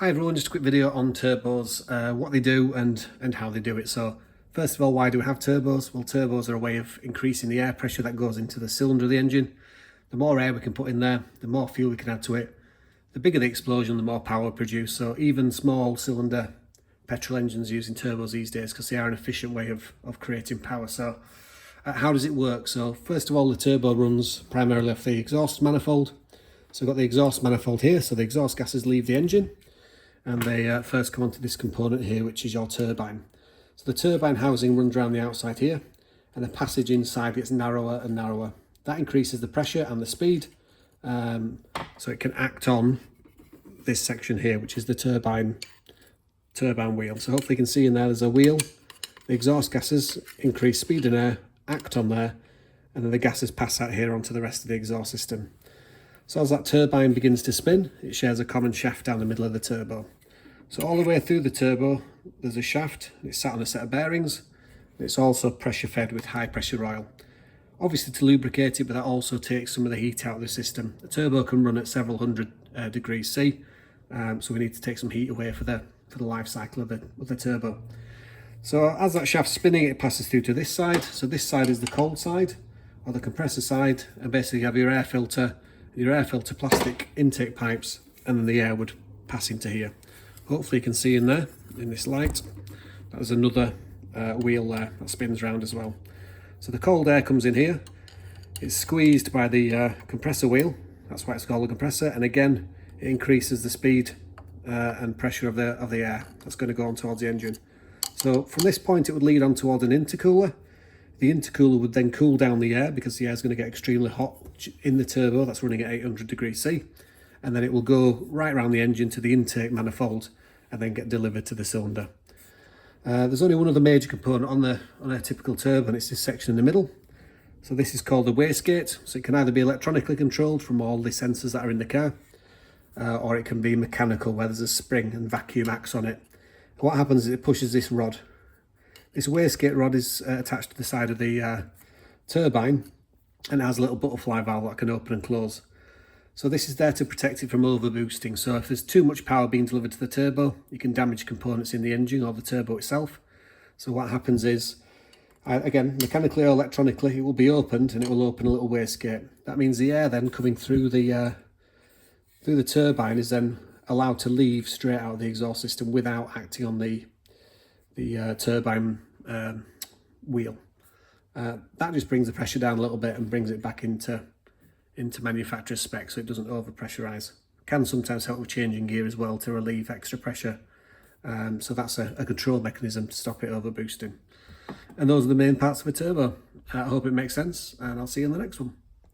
Hi everyone, just a quick video on turbos, what they do and how they do it. So first of all, why do we have turbos? Well, turbos are a way of increasing the air pressure that goes into the cylinder of the engine. The more air we can put in there, the more fuel we can add to it. The bigger the explosion, the more power produced. So even small cylinder petrol engines using turbos these days because they are an efficient way of creating power. So how does it work? So first of all, the turbo runs primarily off the exhaust manifold. So we've got the exhaust manifold here, so the exhaust gases leave the engine and they first come onto this component here, which is your turbine. So the turbine housing runs around the outside here, and the passage inside gets narrower and narrower. That increases the pressure and the speed, so it can act on this section here, which is the turbine wheel. So hopefully you can see in there's a wheel. The exhaust gases increase speed and air, act on there, and then the gases pass out here onto the rest of the exhaust system. So as that turbine begins to spin, it shares a common shaft down the middle of the turbo. So all the way through the turbo, there's a shaft. It's sat on a set of bearings. It's also pressure fed with high pressure oil. Obviously to lubricate it, but that also takes some of the heat out of the system. The turbo can run at several hundred degrees C, so we need to take some heat away for the life cycle of the turbo. So as that shaft's spinning, it passes through to this side. So this side is the cold side, or the compressor side, and basically you have your air filter plastic intake pipes, and then the air would pass into here. Hopefully you can see in there, in this light, there's another wheel there that spins around as well. So the cold air comes in here, it's squeezed by the compressor wheel, that's why it's called a compressor, and again it increases the speed and pressure of the air that's going to go on towards the engine. So from this point it would lead on towards an intercooler. The intercooler would then cool down the air because the air is going to get extremely hot in the turbo that's running at 800 degrees C, and then it will go right around the engine to the intake manifold and then get delivered to the cylinder. There's only one other major component on a typical turbo, and it's this section in the middle. So this is called the wastegate. So it can either be electronically controlled from all the sensors that are in the car, or it can be mechanical where there's a spring and vacuum acts on it. And what happens is it pushes this rod. This wastegate rod is attached to the side of the turbine, and it has a little butterfly valve that can open and close. So this is there to protect it from overboosting. So if there's too much power being delivered to the turbo, you can damage components in the engine or the turbo itself. So what happens is, again, mechanically or electronically, it will be opened and it will open a little wastegate. That means the air then coming through the turbine is then allowed to leave straight out of the exhaust system without acting on the turbine wheel. That just brings the pressure down a little bit and brings it back into manufacturer's spec, so it doesn't over pressurize. Can sometimes help with changing gear as well to relieve extra pressure, so that's a control mechanism to stop it over boosting. And those are the main parts of a turbo. I hope it makes sense, and I'll see you in the next one.